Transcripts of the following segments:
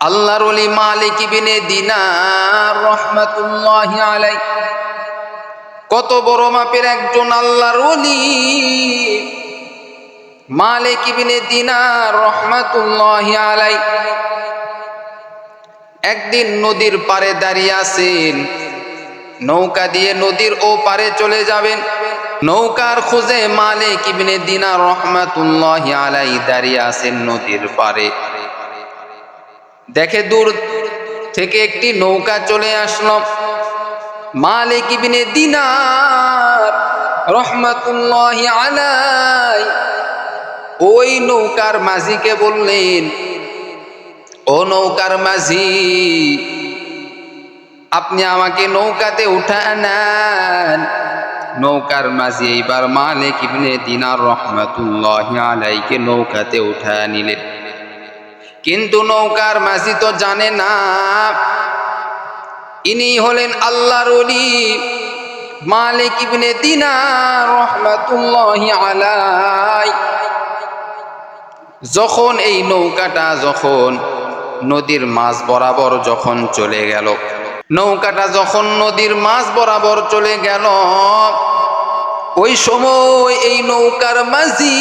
আল্লাহর ওলি মালিক ইবনে দিনার রাহমাতুল্লাহি আলাইহি কত বড় মাপের একজন আল্লাহর ওলি। মালিক ইবনে দিনার রাহমাতুল্লাহি আলাইহি একদিন নদীর পাড়ে দাঁড়িয়ে আছেন, নৌকা দিয়ে নদীর ও পারে চলে যাবেন। নৌকার খোঁজে মালিক ইবনে দিনার রাহমাতুল্লাহি আলাইহি দাঁড়িয়ে আছেন নদীর পাড়ে। দেখে দূর থেকে একটি নৌকা চলে আসলো। মালিক ইবনে দিনার রাহমাতুল্লাহি আলাইহি ওই নৌকার মাঝিকে বললেন, ও নৌকার মাঝি, আপনি আমাকে নৌকাতে উঠায় নেন। নৌকার মাঝি এইবার মালিক ইবনে দিনার রাহমাতুল্লাহি আলাইহিকে নৌকাতে উঠায় নিলেন। কিন্তু নৌকার মাঝি তো জানে না ইনি হলেন আল্লাহর ওলি মালিক ইবনে দিনার রাহমাতুল্লাহি আলাইহি। যখন এই নৌকাটা যখন নদীর মাঝ বরাবর যখন চলে গেল, নৌকাটা যখন নদীর মাঝ বরাবর চলে গেল, ওই সময় এই নৌকার মাঝি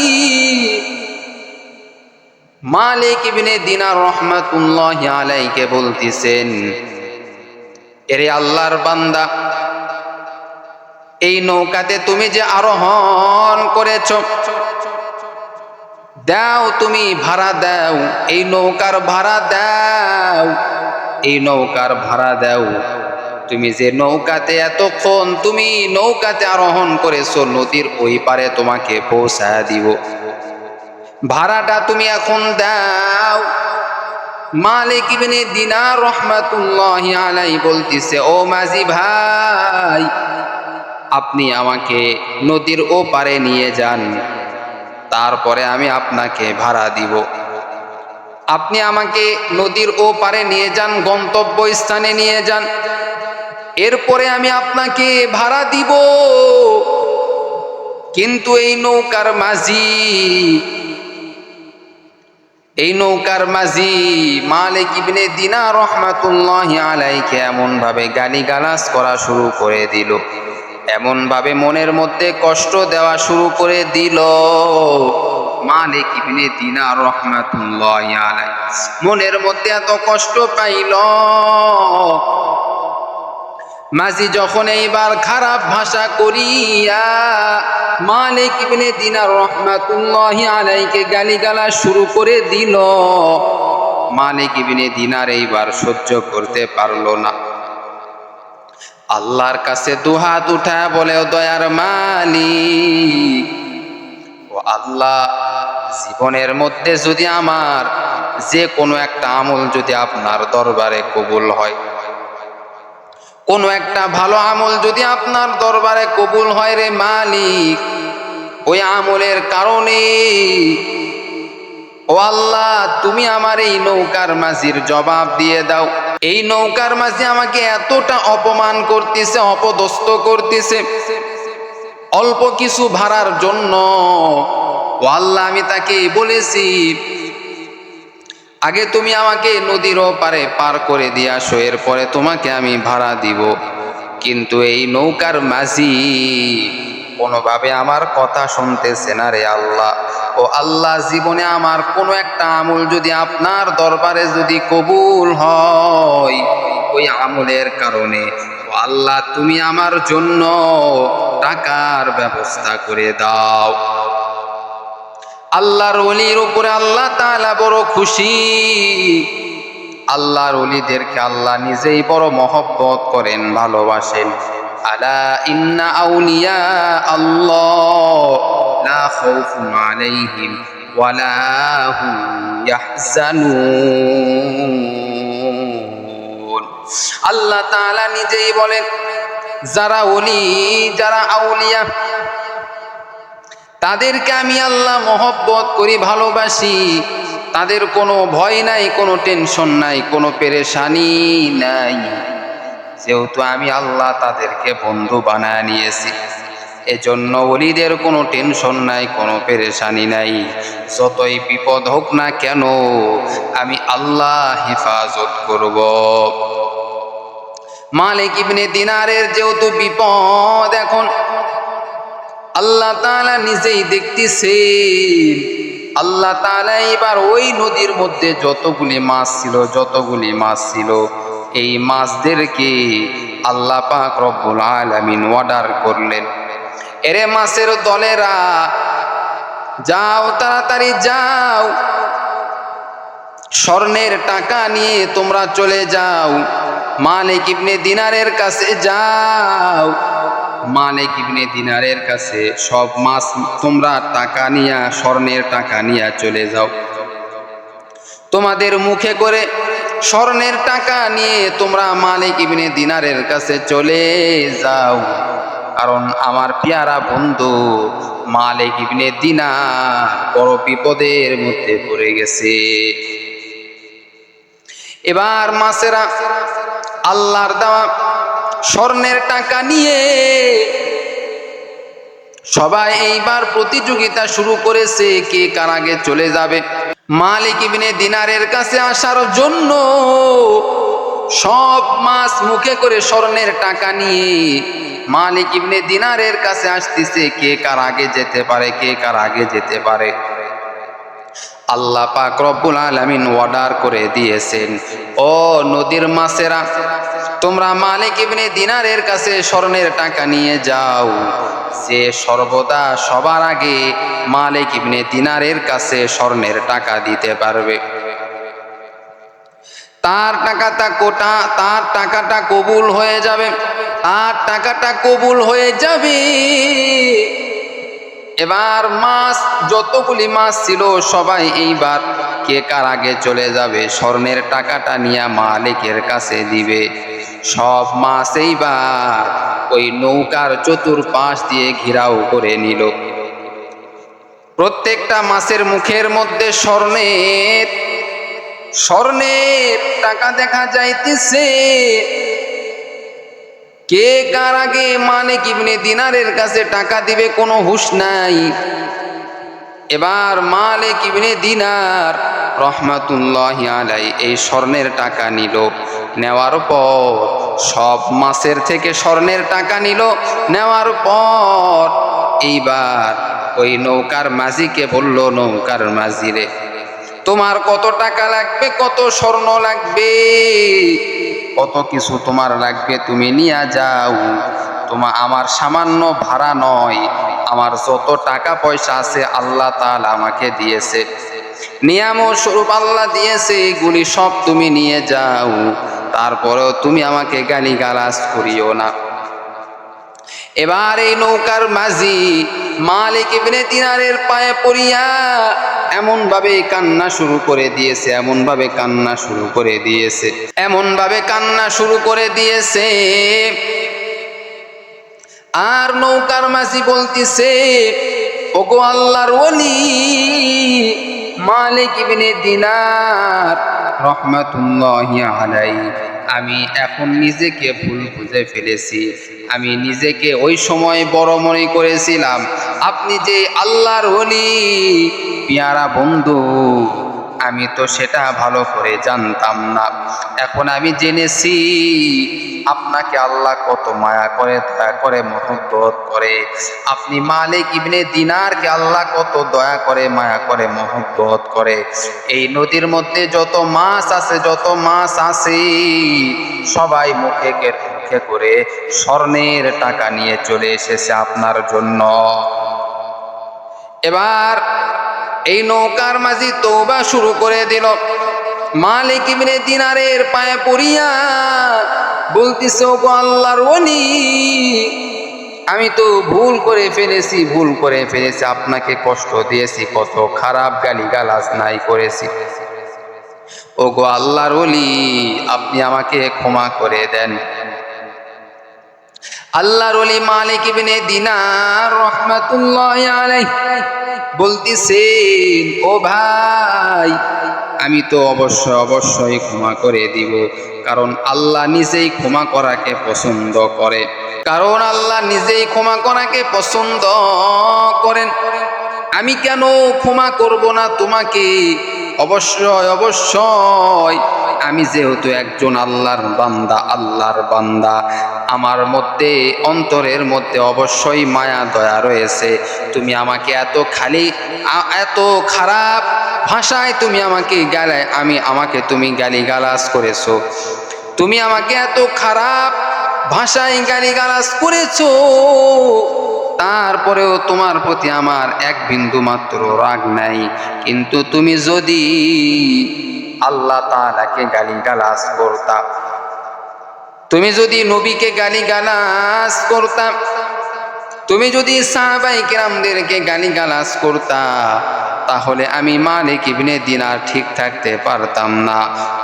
মালিক ইবনে দিনার রাহমাতুল্লাহি আলাইহিকে বলতেছেন, এরে আল্লাহর বান্দা, এই নৌকাতে তুমি যে আরোহণ করেছো, দাও তুমি ভাড়া দাও, এই নৌকার ভাড়া দাও, এই নৌকার ভাড়া দাও। তুমি যে নৌকাতে এতক্ষণ তুমি নৌকাতে আরোহণ করেছো, নদীর ওই পারে তোমাকে পৌঁছায় দিব, ভাড়াটা তুমি এখন দাও। মালিক ইবনে দিনার রাহমাতুল্লাহি আলাইহি বলতিছে, ও মাঝি ভাই, আপনি আমাকে নদীর ও পারে নিয়ে যান, তারপরে আমি আপনাকে ভাড়া দিব। আপনি আমাকে নদীর ও পারে নিয়ে যান, গন্তব্য স্থানে নিয়ে যান, এরপরে আমি আপনাকে ভাড়া দিব। কিন্তু এই নৌকার মাঝি মালিক ইবনে দিনার রাহমাতুল্লাহি আলাইহিকে এমন ভাবে গালিগালাজ করা শুরু করে দিল, এমন ভাবে মনের মধ্যে কষ্ট দেওয়া শুরু করে দিল। মালিক ইবনে দিনার রাহমাতুল্লাহি আলাইহি মনের মধ্যে এত কষ্ট পাইল। মাঝি যখন এইবার খারাপ ভাষা করিয়া মালিক ইবনে দিনার রাহমাতুল্লাহি আলাইহিকে গালিগালাজ শুরু করে দিল, মালিক ইবনে দিনার এইবার সহ্য করতে পারল না। আল্লাহর কাছে দুহাত উঠায় বলে, ও দয়ার মালিক, ও আল্লাহ, জীবনের মধ্যে যদি আমার যে কোনো একটা আমল যদি আপনার দরবারে কবুল হয়, কোনো একটা ভালো আমল যদি আপনার দরবারে কবুল হয় রে মালিক, ওই আমলের কারণে ও আল্লাহ তুমি আমার এই নৌকার মাঝির জবাব দিয়ে দাও। এই নৌকার মাঝি আমাকে এতটা অপমান করতেছে, অপদস্থ করতেছে অল্প কিছু ভাড়ার জন্য। ও আল্লাহ, আমি তাকে বলেছি আগে তুমি আমাকে নদীর ওপারে পার করে দিয়ে আসো, এরপরে তোমাকে আমি ভাড়া দিব। কিন্তু এই নৌকার মাঝি কোনোভাবে আমার কথা শুনতেছে না রে আল্লাহ। ও আল্লাহ, জীবনে আমার কোনো একটা আমল যদি আপনার দরবারে যদি কবুল হয়, ওই আমলের কারণে ও আল্লাহ তুমি আমার জন্য টাকার ব্যবস্থা করে দাও। আল্লাহর ওলির উপরে আল্লাহ তাআলা বড় খুশি। আল্লাহর ওলিদেরকে আল্লাহ নিজেই বড় মহব্বত করেন, ভালোবাসেন। আলা ইন্না আউলিয়া আল্লাহ লা খাউফুন আলাইহিম ওয়ালা হুম ইয়াহজানুন। আল্লাহ তাআলা নিজেই বলেন, যারা ওলি, যারা আউলিয়া, তাদেরকে আমি আল্লাহ মহব্বত করি, ভালোবাসি। তাদের কোনো ভয় নাই, কোনো টেনশন নাই, কোনো পেরেশানি নাই, যেহেতু আমি আল্লাহ তাদেরকে বন্ধু বানায় নিয়েছি। এজন্য ওলিদের কোনো টেনশন নাই, কোনো পেরেশানি নাই। যতই বিপদ হোক না কেন আমি আল্লাহ হেফাজত করব। মালিক ইবনে দিনারের যেহেতু বিপদ, এখন আল্লাহ তাআলা নিজেই দেখতেছেন। আল্লাহ তাআলা এবার ওই নদীর মধ্যে যতগুলি মাছ ছিল এই মাছদেরকে আল্লাহ পাক রব্বুল আলামিন অর্ডার করলেন, এরে মাছের দলেরা যাও, তাড়াতাড়ি যাও, স্বর্ণের টাকা নিয়ে তোমরা চলে যাও, মালিক ইবনে দিনারের কাছে যাও। মালিক ইবনে দিনারের কাছে সব মাছ তোমরা টাকা নিয়া, স্বর্ণের টাকা নিয়া চলে যাও। তোমাদের মুখে করে স্বর্ণের টাকা নিয়ে তোমরা মালিক ইবনে দিনারের কাছে চলে যাও, কারণ আমার পেয়ারা বন্ধু মালিক ইবনে দিনার বড় বিপদের মধ্যে পড়ে গেছে। এবার মাছেরা আল্লাহর দেওয়া স্বর্ণের টাকা নিয়ে সবাই এইবার প্রতিযোগিতা শুরু করেছে, কে কার আগে চলে যাবে। মালিক ইবনে দিনারের কাছে আসার জন্য সব মাছ মুখে করে স্বর্ণের টাকা নিয়ে মালিক ইবনে দিনারের কাছে আসতেছে, কে কার আগে যেতে পারে, কে কার আগে যেতে পারে। আল্লাহ পাক রব্বুল আলামিন অর্ডার করে দিয়েছেন, ও নদীর মাছেরা তোমরা মালিক ইবনে দিনারের কাছে স্বর্ণের টাকা নিয়ে যাও। যে সর্বদা সবার আগে মালিক ইবনে দিনারের কাছে স্বর্ণের টাকা দিতে পারবে, তার টাকাটা কবুল হয়ে যাবে, তার টাকাটা কবুল হয়ে যাবে। এবার মাছ যতগুলি মাছ ছিল সবাই এইবার কে কার আগে চলে যাবে, স্বর্ণের টাকাটা নিয়ে মালিকের কাছে দিবে। সব মাছ এইবার ওই নৌকার চতুর্পাশ দিয়ে ঘেরাও করে নিল। প্রত্যেকটা মাছের মুখের মধ্যে স্বর্ণের টাকা দেখা যাইতেছে। কে কার আগে মালিক ইবনে দিনারের কাছে টাকা দিবে কোনো হুঁশ নাই। এবার মালিক ইবনে দিনার রহমাতুল্লাহি আলাইহি এই স্বর্ণের টাকা নিল, নেওয়ার পর সব মাছের থেকে স্বর্ণের টাকা নিল, নেওয়ার পর এইবার ওই নৌকার মাঝিকে বলল, নৌকার মাঝিরে তোমার কত টাকা লাগবে, কত স্বর্ণ লাগবে, কত কিছু তোমার লাগবে তুমি নিয়ে যাও। আমার সামান্য ভাড়া নয়, আমার যত টাকা পয়সা আছে আল্লাহ তাআলা আমাকে দিয়েছে, নিয়ামত স্বরূপ আল্লাহ দিয়েছে, এগুলি সব তুমি নিয়ে যাও। তারপরেও তুমি আমাকে গালিগালাজ করিও না। এবার এই নৌকার মাঝি মালিক ইবনে দিনারের পায়ে পড়িয়া এমন ভাবে কান্না শুরু করে দিয়েছে। আর নৌকার মাঝি বলতেছে, ওগো আল্লাহর ওলি মালিক ইবনে দিনার রহমাতুল্লাহি আলাইহি, আমি এখন নিজেকে ভুল বুঝে ফেলেছি। আমি নিজেকে ওই সময় বড় মনে করেছিলাম, আপনি যে আল্লাহর ওলি পেয়ারা বন্ধু, আমি তো সেটা ভালো করে জানতাম না। এখন আমি জেনেছি আপনাকে আল্লাহ কত মায়া করে, দয়া করে, মহব্বত করে। আপনি মালিক ইবনে দিনারকে আল্লাহ কত দয়া করে, মায়া করে, মহব্বত করে। এই নদীর মধ্যে যত মাছ আছে সবাই মুখে করে স্বর্ণের টাকা নিয়ে চলে এসেছে আপনার জন্য। এবার এই নৌকার মাঝি তওবা শুরু করে দিল। মালিক ইবনে দিনারের পায়ে পড়িয়া বলতেছে, ওগো আল্লাহর ওলি আমি তো ভুল করে ফেলেছি, আপনাকে কষ্ট দিয়েছি, কত খারাপ গালিগালাজ নাই করেছি। ওগো আল্লাহর ওলি আপনি আমাকে ক্ষমা করে দেন। আল্লাহর ওলি মালিক ইবনে দিনার রাহমাতুল্লাহি আলাইহি বলতেছেন, ও ভাই আমি তো অবশ্যই ক্ষমা করে দিব, কারণ আল্লাহ নিজেই ক্ষমা করাকে পছন্দ করে। কারণ আল্লাহ নিজেই ক্ষমা করাকে পছন্দ করেন। আমি কেন ক্ষমা করব না তোমাকে? অবশ্যই আমি যেহেতু একজন আল্লাহর বান্দা, আমার মধ্যে অন্তরের মধ্যে অবশ্যই মায়া দয়া রয়েছে। তুমি আমাকে এত খারাপ ভাষায় তুমি আমাকে তুমি গালিগালাজ করেছো, তুমি আমাকে এত খারাপ ভাষায় গালিগালাজ করেছো, তারপরেও তোমার প্রতি আমার এক বিন্দু মাত্র রাগ নাই। কিন্তু তুমি যদি আল্লাহ তাআলাকে গালিগালাজ করতা, তুমি যদি নবীকে গালিগালাজ করতা, তুমি যদি সাহাবায়ে কেরামদেরকে গালিগালাজ করতা, তাহলে আমি মালিক ইবনে দিনার ঠিক থাকতে পারতাম না।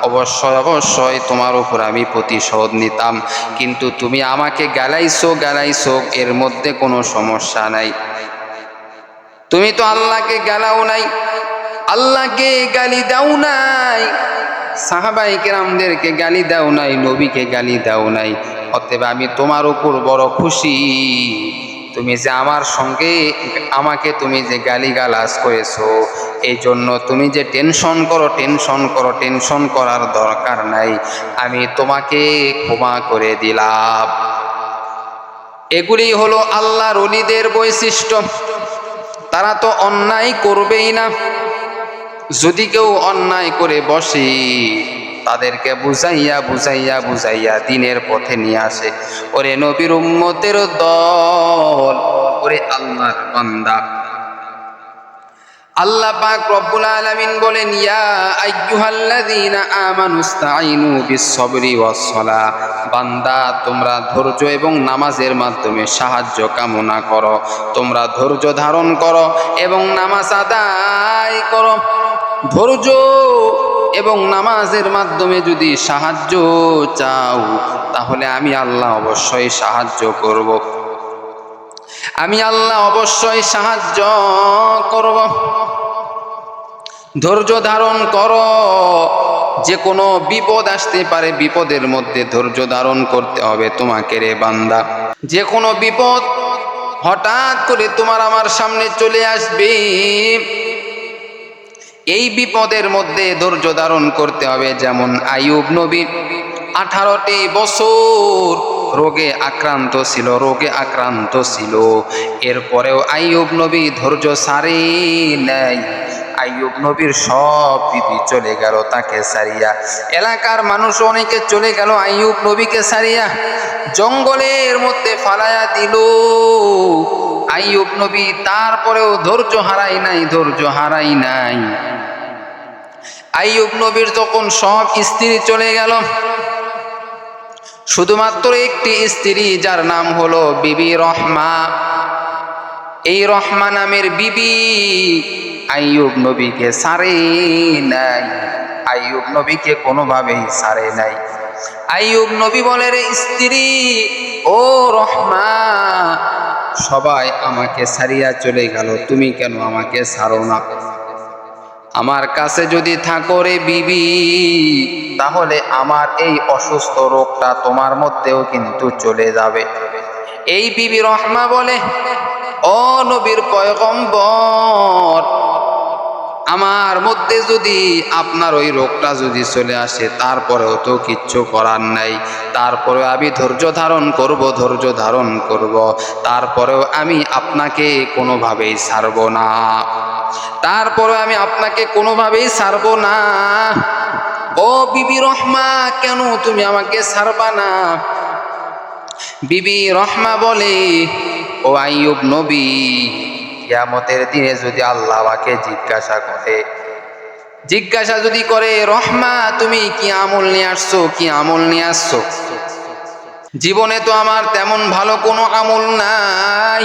অবশ্যই তোমার উপর আমি প্রতিশোধ নিতাম। কিন্তু তুমি আমাকে গালাইছো, এর মধ্যে কোনো সমস্যা নাই। তুমি তো আল্লাহকে গালাও নাই, আল্লাহকে গালি দাও নাই, সাহাবায়ে কেরামদেরকে গালি দাও নাই, নবীকে গালি দাও নাই। অতএব আমি তোমার উপর বড় খুশি। তুমি যে আমাকে তুমি যে গালিগালাজ করেছো, এই জন্য তুমি যে টেনশন করার দরকার নাই। আমি তোমাকে ক্ষমা করে দিলাম। এগুলি হলো আল্লাহর ওলিদের বৈশিষ্ট্য। তারা তো অন্যায় করবেই না। যদি কেউ অন্যায় করে বসে, তাদেরকে বুঝাইয়া দিনের পথে নিয়ে আসে। ওরে নবীর উম্মতের দল, ওরে আল্লাহর বান্দা, আল্লাহ পাক রব্বুল আলামিন বলেন, ইয়া আইয়ুহাল্লাযীনা আমানুস্তাঈনু বিস-সাবরি ওয়াস-সালাহ। বান্দা, তোমরা ধৈর্য এবং নামাজের মাধ্যমে সাহায্য কামনা করো। তোমরা ধৈর্য ধারণ করো এবং নামাজ আদায় করো। ধৈর্য এবং নামাজের মাধ্যমে যদি সাহায্য চাও, তাহলে আমি আল্লাহ অবশ্যই সাহায্য করব। আমি আল্লাহ অবশ্যই সাহায্য করব। ধৈর্য ধারণ করো। যে কোনো বিপদ আসতে পারে, বিপদের মধ্যে ধৈর্য ধারণ করতে হবে তোমাকে রে বান্দা। যে কোনো বিপদ হঠাৎ করে তোমার আমার সামনে চলে আসবে, এই বিপদের মধ্যে ধৈর্য ধারণ করতে হবে। যেমন আইয়ুব নবী 18টি বছর রোগে আক্রান্ত ছিল। এরপরেও আইয়ুব নবী ধৈর্য ছাড়ে নাই। আইয়ুব নবীর সব বিবি চলে গেল তাকে ছাড়িয়া, এলাকার মানুষ অনেকে চলে গেল আইয়ুব নবীকে ছাড়িয়া, জঙ্গলের মধ্যে ফালায়া দিল। আইয়ুব নবী তারপরেও ধৈর্য হারাই নাই। আইয়ুব নবীর যখন সব স্ত্রী চলে গেল, শুধুমাত্র একটি স্ত্রী, যার নাম হলো বিবি রহমা, এই রহমা নামের বিবি আইয়ুব নবীকে ছাড়ে নাই। আইয়ুব নবীকে কোনোভাবেই ছাড়ে নাই। আইয়ুব নবী বলে, রে স্ত্রী, ও রহমা, সবাই আমাকে ছাড়িয়া চলে গেল, তুমি কেন আমাকে ছাড়ো না? আমার কাছে যদি থাকো রে বিবি, তাহলে আমার এই অসুস্থ রোগটা তোমার মধ্যেও কিন্তু চলে যাবে। এই বিবি রহমা বলে, ও নবীর পয়গম্বর, আমার মধ্যে যদি আপনার ওই রোগটা যদি চলে আসে, তারপরেও তো কিচ্ছু করার নাই। তারপরেও আমি ধৈর্য ধারণ করব। তারপরেও আমি আপনাকে কোনোভাবেই ছাড়ব না। ও বিবি রহমা, কেন তুমি আমাকে ছাড়বা না? বিবি রহমা বলে, ও আইয়ুব নবী, কিয়ামতের দিনে যদি আল্লাহ আমাকে জিজ্ঞাসা যদি করে, রহমা তুমি কি আমল নিয়ে আসছো? জীবনে তো আমার তেমন ভালো কোনো আমল নাই,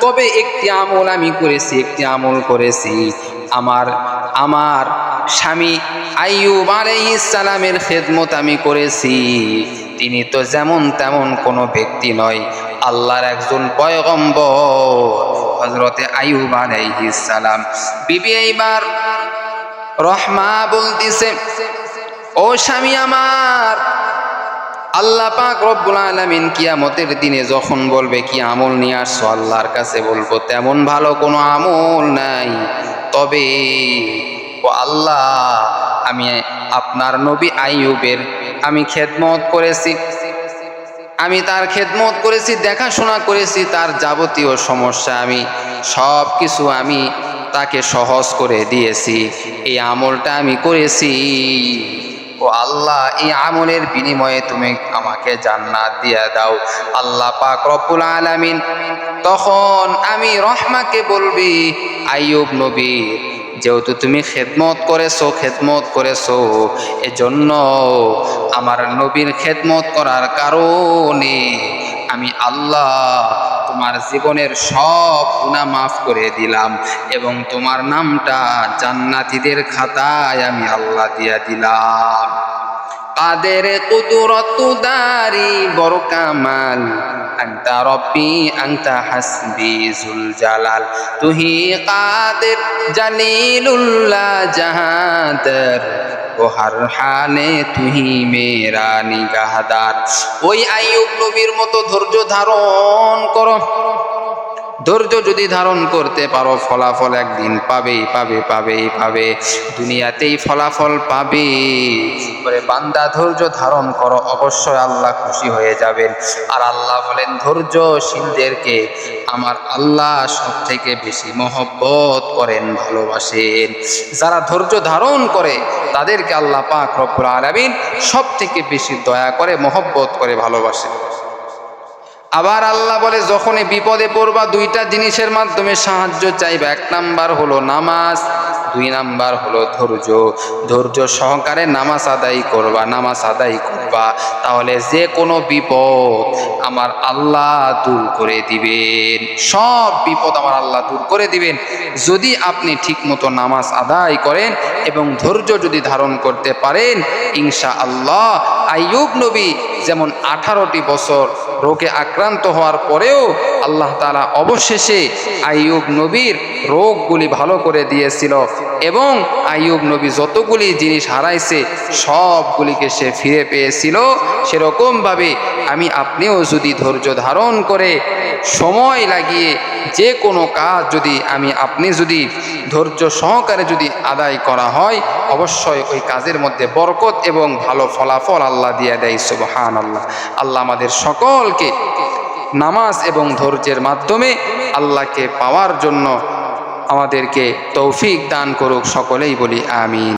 তবে একটি আমল করেছি। আমার স্বামী আইয়ুব আলাইহিস সালামের খেদমত আমি করেছি। তিনি তো যেমন তেমন কোনো ব্যক্তি নয়, আল্লাহর একজন পয়গম্বর হযরতে আইয়ুব আলাইহিস সালাম। বিবি এইবার রহমা বলতিছে, ও স্বামী আমার, আল্লাহ পাক রব্বুল আলামিন কিয়ামতের দিনে যখন বলবে কি আমল নিয়ে আসছো, আল্লাহর কাছে বলবো তেমন ভালো কোনো আমল নাই, তবে ও আল্লাহ আমি আপনার নবী আইয়ুবের আমি খেদমত করেছি, আমি তার খেদমত করেছি, দেখাশোনা করেছি, তার যাবতীয় সমস্যা আমি সব কিছু আমি তাকে সহজ করে দিয়েছি, এই আমলটা আমি করেছি। ও আল্লাহ, এই আমলের বিনিময়ে তুমি আমাকে জান্নাত দিয়ে দাও। আল্লাহ পাক রব্বুল আলামিন তখন আমি রহমাকে বলবি, আইয়ুব নবী, যেহেতু তুমি খেদমত করেছো এজন্য আমার নবীর খেদমত করার কারণে আমি আল্লাহ তোমার জীবনের সব গুনাহ মাফ করে দিলাম এবং তোমার নামটা জান্নাতীদের খাতায় আমি আল্লাহ দিয়ে দিলাম। কাদের কুদরত দারি বড় কামাল, আনতা রব্বি আনতা হাসবি জুল জালাল, তুহি কাদের জালিলুল্লাহ জাহাদার, ও হর হালে তুহি মেরা নিগাহদার। ওই আইয়ুব নবীর মতো ধৈর্য ধারণ করো। ধৈর্য যদি ধারণ করতে পারো, ফলাফল একদিন পাবে, দুনিয়াতেই ফলাফল পাবে। করে বান্দা ধৈর্য ধারণ করো, অবশ্যই আল্লাহ খুশি হয়ে যাবেন। আর আল্লাহ বলেন ধৈর্যশীলদেরকে আমার আল্লাহ সব থেকে বেশি মহব্বত করেন, ভালোবাসেন। যারা ধৈর্য ধারণ করে তাদেরকে আল্লাহ পাক রব্বুল আলামিন সব থেকে বেশি দয়া করে, মহব্বত করে, ভালোবাসে। আবার আল্লাহ বলে যখনই বিপদে পড়বা দুইটা জিনিসের মাধ্যমে সাহায্য চাইবা, এক নাম্বার হলো নামাজ, দুই নাম্বার হলো ধৈর্য। ধৈর্য সহকারে নামাজ আদায় করবা, তাহলে যে কোনো বিপদ আমার আল্লাহ দূর করে দিবেন, সব বিপদ আমার আল্লাহ দূর করে দিবেন যদি আপনি ঠিকমতো নামাজ আদায় করেন এবং ধৈর্য যদি ধারণ করতে পারেন। ইনশাআল্লাহ আইয়ুব নবী যেমন 18টি বছর রোগে আক্রান্ত হওয়ার পরেও আল্লাহ তাআলা অবশেষে আইয়ুব নবীর রোগগুলি ভালো করে দিয়েছিল এবং আইয়ুব নবী যতগুলি জিনিস হারাইছে সবগুলিকে সে ফিরে পেয়েছিল। সেরকমভাবে আমি আপনিও যদি ধৈর্য ধারণ করে সময় লাগিয়ে যে কোনো কাজ যদি আপনি যদি ধৈর্য সহকারে যদি আদায় করা হয়, অবশ্যই ওই কাজের মধ্যে বরকত এবং ভালো ফলাফল আল্লাহ দিয়ে দেয়। সুবহানাল্লাহ। আল্লাহ আমাদের সকলকে নামাজ এবং ধৈর্যের মাধ্যমে আল্লাহকে পাওয়ার জন্য আমাদেরকে তৌফিক দান করুক। সকলেই বলি আমিন।